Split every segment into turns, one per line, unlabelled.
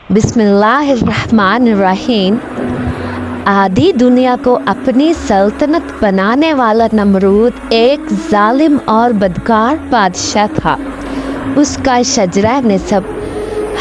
बिस्मिल्लाहिर्रहमानिर्रहीम। आधी दुनिया को अपनी सल्तनत बनाने वाला नमरूद एक जालिम और बदकार बादशाह था। उसका शजरा निसब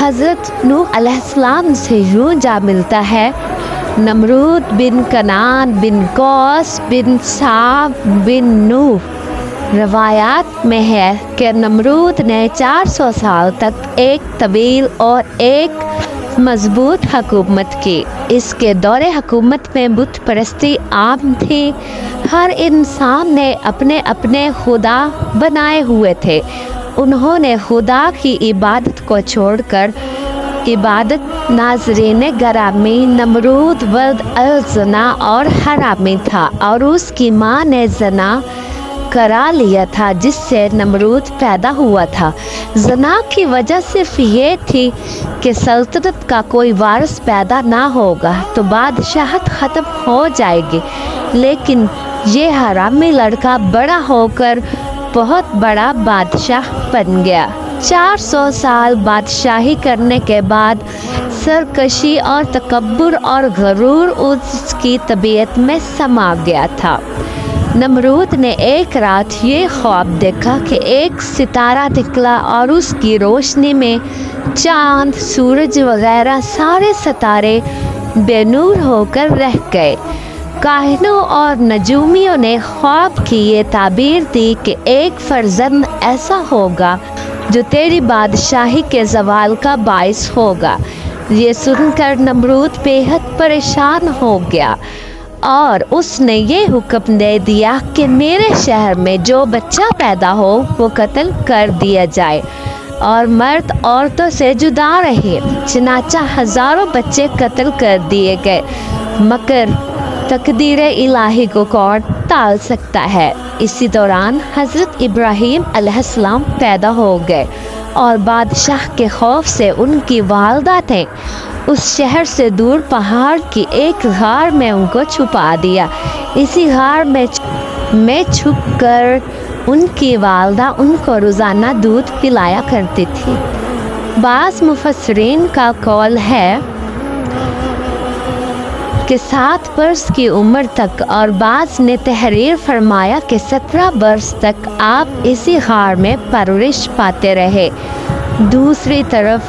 हज़रत नूह अलैहिस्सलाम से यूं जा मिलता है। नमरूद बिन कनान बिन कौस बिन साब बिन नूह। रवायात में है कि नमरूद ने 400 साल तक एक तवील और एक मजबूत हुकूमत की। इसके दौरे हुकूमत में बुत परस्ती आम थी। हर इंसान ने अपने अपने खुदा बनाए हुए थे। उन्होंने खुदा की इबादत को छोड़कर इबादत नाज़रीन गरामी नमरूद वल्द अल-ज़ना और हरामी था और उसकी माँ ने ज़ना करा लिया था जिससे नमरूद पैदा हुआ था। ज़ना की वजह सिर्फ ये थी कि सल्तनत का कोई वारिस पैदा ना होगा तो बादशाहत ख़त्म हो जाएगी, लेकिन ये हरामी लड़का बड़ा होकर बहुत बड़ा बादशाह बन गया। 400 साल बादशाही करने के बाद सरकशी और तकब्बुर और गरूर उसकी तबीयत में समा गया था। नमरूद ने एक रात ये ख्वाब देखा कि एक सितारा निकला और उसकी रोशनी में चाँद सूरज वगैरह सारे सितारे बेनूर होकर रह गए। काहिनों और नजूमियों ने ख्वाब की ये ताबीर दी कि एक फर्जंद ऐसा होगा जो तेरी बादशाही के ज़वाल का बाइस होगा। ये सुनकर नमरूद बेहद परेशान हो गया और उसने ये हुक्म दे दिया कि मेरे शहर में जो बच्चा पैदा हो वो कत्ल कर दिया जाए और मर्द औरतों से जुदा रहे। चनाचा हज़ारों बच्चे कत्ल कर दिए गए, मगर तकदीर इलाही को कौन टाल सकता है। इसी दौरान हज़रत इब्राहीम अलैहिस्सलाम पैदा हो गए और बादशाह के खौफ से उनकी वालदा थे उस शहर से दूर पहाड़ की एक गार में उनको छुपा दिया। इसी गार में छुप कर उनकी वालदा उनको रोज़ाना दूध पिलाया करती थी। बाज़ मुफस्सिरीन का कौल है कि 7 बरस की उम्र तक और बाज़ ने तहरीर फरमाया कि 17 बरस तक आप इसी गार में परवरिश पाते रहे। दूसरी तरफ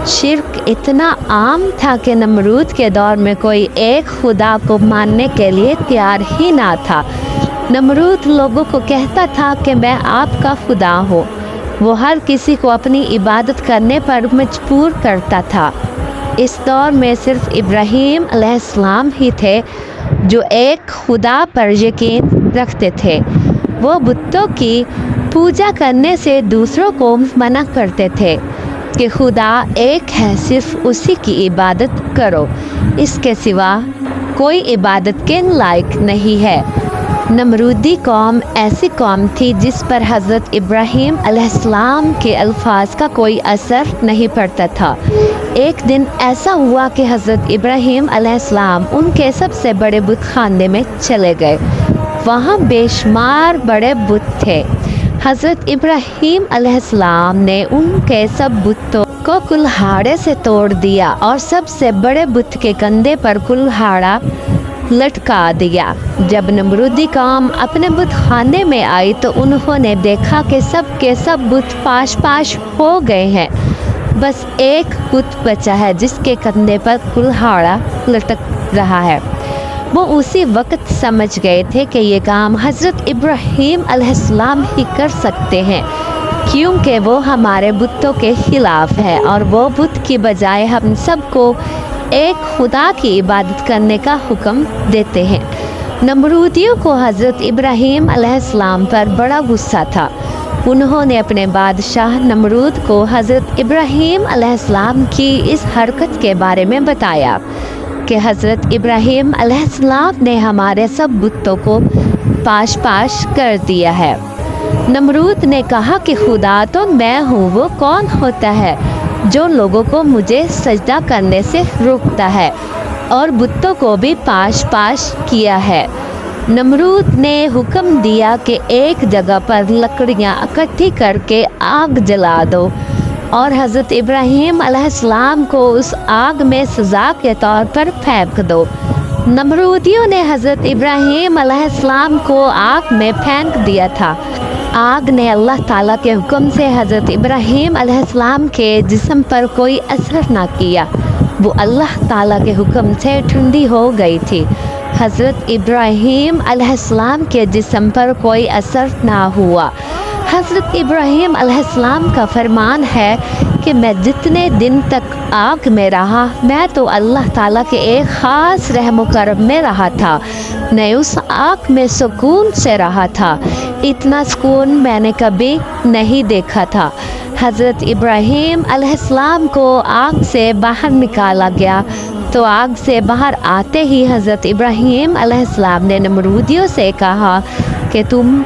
शिर्क इतना आम था कि नमरूद के दौर में कोई एक खुदा को मानने के लिए तैयार ही ना था। नमरूद लोगों को कहता था कि मैं आपका खुदा हूँ। वो हर किसी को अपनी इबादत करने पर मजबूर करता था। इस दौर में सिर्फ इब्राहीम अलैहिस्सलाम ही थे जो एक खुदा पर यकीन रखते थे। वो बुतों की पूजा करने से दूसरों को मना करते थे कि खुदा एक है, सिर्फ उसी की इबादत करो, इसके सिवा कोई इबादत के लायक नहीं है। नमरूदी कौम ऐसी कौम थी जिस पर हज़रत इब्राहीम अलैहिस्सलाम के अल्फाज का कोई असर नहीं पड़ता था। एक दिन ऐसा हुआ कि हज़रत इब्राहीम अलैहिस्सलाम उनके सबसे बड़े बुत खाने में चले गए। वहाँ बेशुमार बड़े बुत थे। हज़रत इब्राहीम अलैहिस्सलाम ने उनके सब बुतों को कुल्हाड़े से तोड़ दिया और सबसे बड़े बुत के कंधे पर कुल्हाड़ा लटका दिया। जब नमरूदी कौम अपने बुत खाने में आई तो उन्होंने देखा कि सब के सब बुत पाश पाश हो गए हैं, बस एक बुत बचा है जिसके कंधे पर कुल्हाड़ा लटक रहा है। वो उसी वक्त समझ गए थे कि ये काम हज़रत इब्राहीम अलैहिस्सलाम ही कर सकते हैं, क्योंकि वो हमारे बुतों के ख़िलाफ़ है और वो बुत की बजाय हम सबको एक खुदा की इबादत करने का हुक्म देते हैं। नमरूदियों को हज़रत इब्राहीम अलैहिस्सलाम पर बड़ा गुस्सा था। उन्होंने अपने बादशाह नमरूद को हज़रत इब्राहीम अलैहिस्सलाम की इस हरकत के बारे में बताया कि हज़रत इब्राहीम अलैहिस्सलाम ने हमारे सब बुतों को पाश पाश कर दिया है। नमरूद ने कहा कि खुदा तो मैं हूँ, वो कौन होता है जो लोगों को मुझे सजदा करने से रोकता है और बुतों को भी पाश पाश किया है। नमरूद ने हुक्म दिया कि एक जगह पर लकड़ियाँ इकट्ठी करके आग जला दो और हज़रत इब्राहीम अलैहिस्सलाम को उस आग में सज़ा के तौर पर फेंक दो। नमरूदियों ने हज़रत इब्राहीम अलैहिस्सलाम को आग में फेंक दिया था। आग ने अल्लाह ताला के हुक्म से हज़रत इब्राहीम अलैहिस्सलाम के जिस्म पर कोई असर ना किया, वो अल्लाह ताला के हुक्म से ठंडी हो गई थी। हज़रत इब्राहीम अलैहिस्सलाम के जिस्म पर कोई असर ना हुआ। हज़रत इब्राहीम अलैहिस्सलाम का फरमान है कि मैं जितने दिन तक आग में रहा, मैं तो अल्लाह ताला के एक ख़ास रहम करम में रहा था, मैं उस आग में सुकून से रहा था। इतना सुकून मैंने कभी नहीं देखा था। हज़रत इब्राहीम अलैहिस्सलाम को आग से बाहर निकाला गया तो आग से बाहर आते ही हज़रत इब्राहीम अलैहिस्सलाम ने नमरूदियों से कहा कि तुम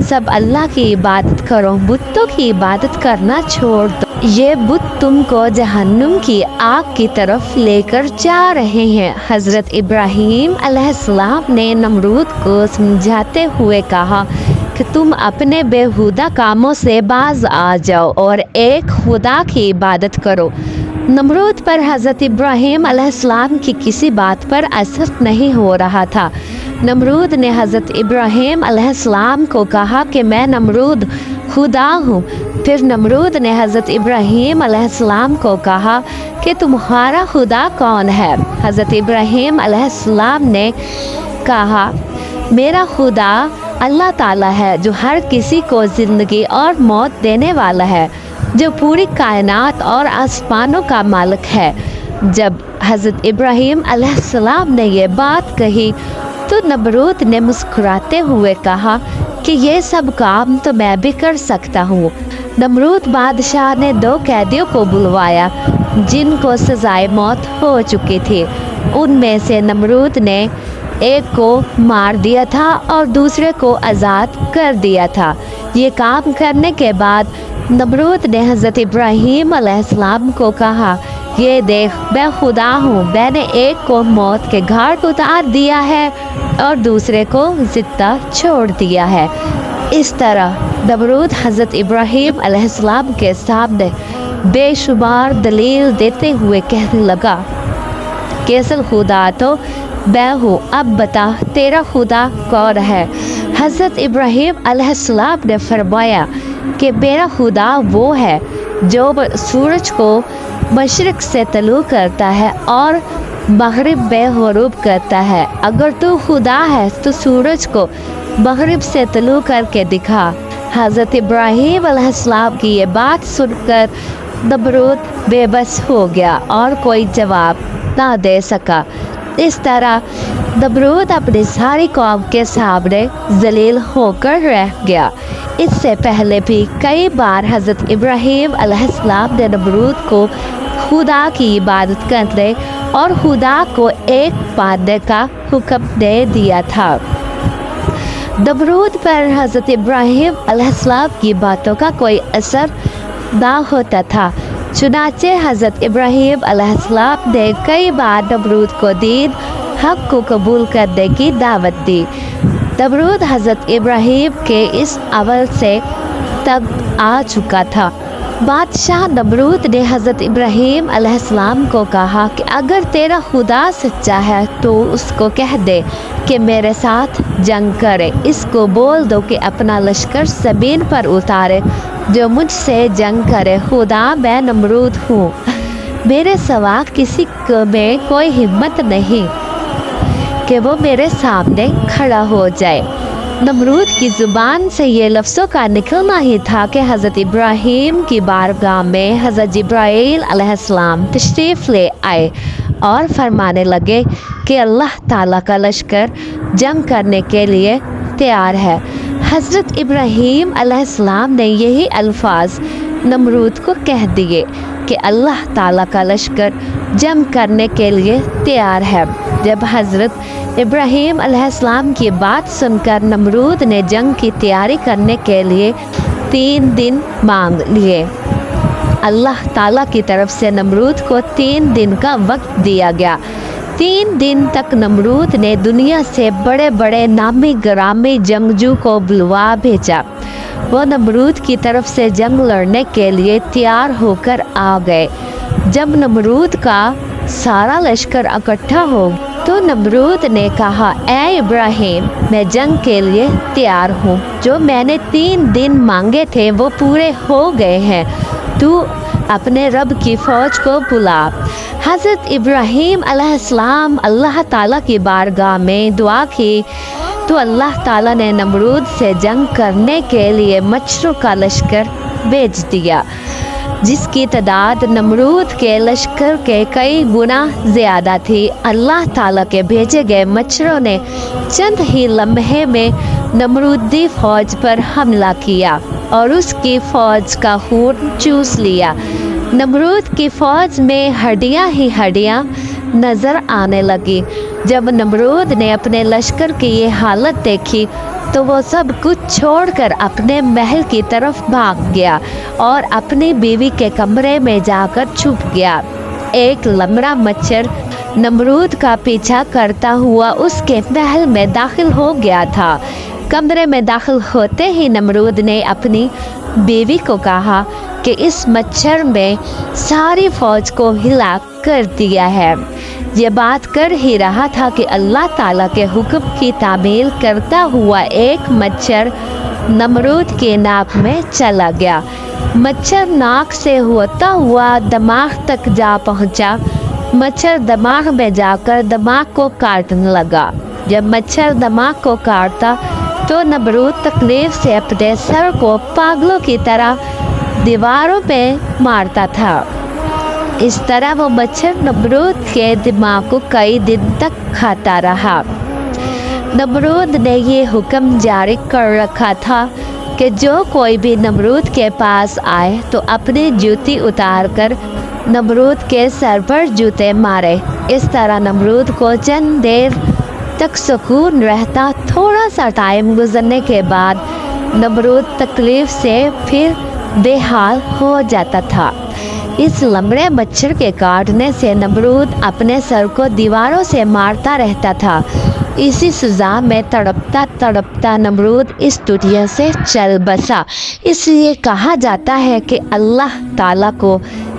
सब अल्लाह की इबादत करो, बुतों की इबादत करना छोड़ दो। ये बुत तुमको जहन्नुम की आग की तरफ लेकर जा रहे हैं। हज़रत इब्राहीम अलैहिस्सलाम ने नमरूद को समझाते हुए कहा कि तुम अपने बेहुदा कामों से बाज आ जाओ और एक खुदा की इबादत करो। नमरूद पर हज़रत इब्राहीम अलैहिस्सलाम की किसी बात पर असर नहीं हो रहा था। नमरूद ने हज़रत इब्राहीम अलैहिस्सलाम को कहा कि मैं नमरूद खुदा हूँ। फिर नमरूद ने हज़रत इब्राहीम अलैहिस्सलाम को कहा कि तुम्हारा खुदा कौन है। हज़रत इब्राहीम अलैहिस्सलाम ने कहा मेरा खुदा अल्लाह ताला है जो हर किसी को ज़िंदगी और मौत देने वाला है, जो पूरी कायनात और आसमानों का मालिक है। जब हज़रत इब्राहीम अलैहिस्सलाम ने ये बात कही तो नमरूद ने मुस्कुराते हुए कहा कि ये सब काम तो मैं भी कर सकता हूँ। नमरूद बादशाह ने 2 कैदियों को बुलवाया जिनको सज़ाए मौत हो चुकी थी। उनमें से नमरूद ने एक को मार दिया था और दूसरे को आज़ाद कर दिया था। ये काम करने के बाद नमरूद ने हज़रत इब्राहीम अलैहिस्सलाम को कहा ये देख, मैं खुदा हूँ, मैंने एक को मौत के घाट उतार दिया है और दूसरे को ज़िंदा छोड़ दिया है। इस तरह नमरूद हज़रत इब्राहीम अलैहिस्सलाम के सामने बेशुमार दलील देते हुए कहने लगा कि असल खुदा तो मैं हूँ, अब बता तेरा खुदा कौन है। हज़रत इब्राहीम अलैहिस्सलाम ने फरमाया कि मेरा खुदा वो है जो सूरज को मशरिक़ से तलू करता है और मग़रिब में ग़ुरूब करता है। अगर तू खुदा है तो सूरज को मग़रिब से तलू करके दिखा। हज़रत इब्राहीम अलैहिस्सलाम की ये बात सुनकर नमरूद बेबस हो गया और कोई जवाब ना दे सका। इस तरह नमरूद अपनी सारी कौम के सामने ज़लील होकर रह गया। इससे पहले भी कई बार हज़रत इब्राहीम अलैहिस्सलाम ने नमरूद को खुदा की इबादत करने और खुदा को एक मानने का हुक्म दे दिया था। नमरूद पर हज़रत इब्राहीम अलैहिस्सलाम की बातों का कोई असर ना होता था। चुनाचे हज़रत इब्राहीम अलैहिस्सलाम ने कई बार नमरूद को दीन हक़ को कबूल करने की दावत दी। नमरूद हज़रत इब्राहीम के इस अमल से तंग आ चुका था। बादशाह नमरूद ने हज़रत इब्राहीम अलैहिस्सलाम को कहा कि अगर तेरा खुदा सच्चा है तो उसको कह दे कि मेरे साथ जंग करे। इसको बोल दो कि अपना लश्कर ज़मीन पर उतारे, जो मुझसे जंग करे। खुदा मैं नमरूद हूँ, मेरे सिवा किसी में कोई हिम्मत नहीं कि वो मेरे सामने खड़ा हो जाए। नमरूद की ज़ुबान से ये लफ्ज़ों का निकलना ही था कि हज़रत इब्राहीम की बारगाह में हज़रत जिब्राईल अलैहिस्सलाम तशरीफ़ ले आए और फरमाने लगे कि अल्लाह ताला का लश्कर जंग करने के लिए तैयार है। हज़रत इब्राहीम अलैहिस्सलाम ने यही अल्फाज नमरूद को कह दिए कि अल्लाह ताला का लश्कर जंग करने के लिए तैयार है। जब हज़रत इब्राहीम अलैहिस्सलाम की बात सुनकर नमरूद ने जंग की तैयारी करने के लिए 3 दिन मांग लिए। अल्लाह ताला की तरफ से नमरूद को 3 दिन का वक्त दिया गया। 3 दिन तक नमरूद ने दुनिया से बड़े बड़े नामी गिरामी जंगजू को बुलवा भेजा। वो नमरूद की तरफ से जंग लड़ने के लिए तैयार होकर आ गए। जब नमरूद का सारा लश्कर इकट्ठा हो तो नमरूद ने कहा, ऐ इब्राहिम, मैं जंग के लिए तैयार हूँ। जो मैंने 3 दिन मांगे थे वो पूरे हो गए हैं। तू अपने रब की फ़ौज को बुला। हज़रत इब्राहीम अलैहिस्सलाम अल्लाह ताला की बारगाह में दुआ की तो अल्लाह ताला ने नमरूद से जंग करने के लिए मच्छरों का लश्कर भेज दिया, जिसकी तादाद नमरूद के लश्कर के कई गुना ज़्यादा थी। अल्लाह ताला के भेजे गए मच्छरों ने चंद ही लम्हे में नमरूदी फ़ौज पर हमला किया और उसकी फ़ौज का खून चूस लिया। नमरूद की फ़ौज में हड्डियाँ ही हड्डियाँ नज़र आने लगी। जब नमरूद ने अपने लश्कर की ये हालत देखी तो वो सब कुछ छोड़कर अपने महल की तरफ भाग गया और अपनी बीवी के कमरे में जाकर छुप गया। एक लंबा मच्छर नमरूद का पीछा करता हुआ उसके महल में दाखिल हो गया था। कमरे में दाखिल होते ही नमरूद ने अपनी बीवी को कहा कि इस मच्छर में सारी फ़ौज को हिला कर दिया है। ये बात कर ही रहा था कि अल्लाह ताला के हुक्म की तामील करता हुआ एक मच्छर नमरूद के नाक में चला गया। मच्छर नाक से होता हुआ दिमाग तक जा पहुंचा। मच्छर दिमाग में जाकर दिमाग को काटने लगा। जब मच्छर दिमाग को काटता तो नमरूद तकलीफ से अपने सर को पागलों की तरह दीवारों पे मारता था। इस तरह वो मच्छर नमरूद के दिमाग को कई दिन तक खाता रहा। नमरूद ने ये हुक्म जारी कर रखा था कि जो कोई भी नमरूद के पास आए तो अपनी जूती उतार कर नमरूद के सर पर जूते मारे। इस तरह नमरूद को चंद देर तक सुकून रहता। थोड़ा सा टाइम गुजरने के बाद नमरूद तकलीफ से फिर बेहाल हो जाता था। इस लंबे मच्छर के काटने से नमरूद अपने सर को दीवारों से मारता रहता था। इसी सज़ा में तड़पता तड़पता नमरूद इस दुनिया से चल बसा। इसलिए कहा जाता है कि अल्लाह ताला को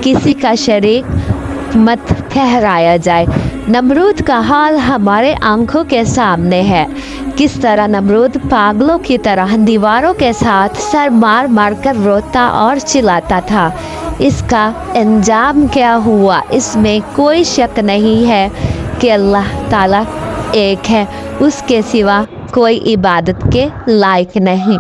किसी का शरीक मत ठहराया जाए। नमरूद का हाल हमारे आंखों के सामने है। किस तरह नमरूद पागलों की तरह दीवारों के साथ सर मार मार कर रोता और चिल्लाता था। इसका अंजाम क्या हुआ, इसमें कोई शक नहीं है कि अल्लाह ताला एक है, उसके सिवा कोई इबादत के लायक नहीं।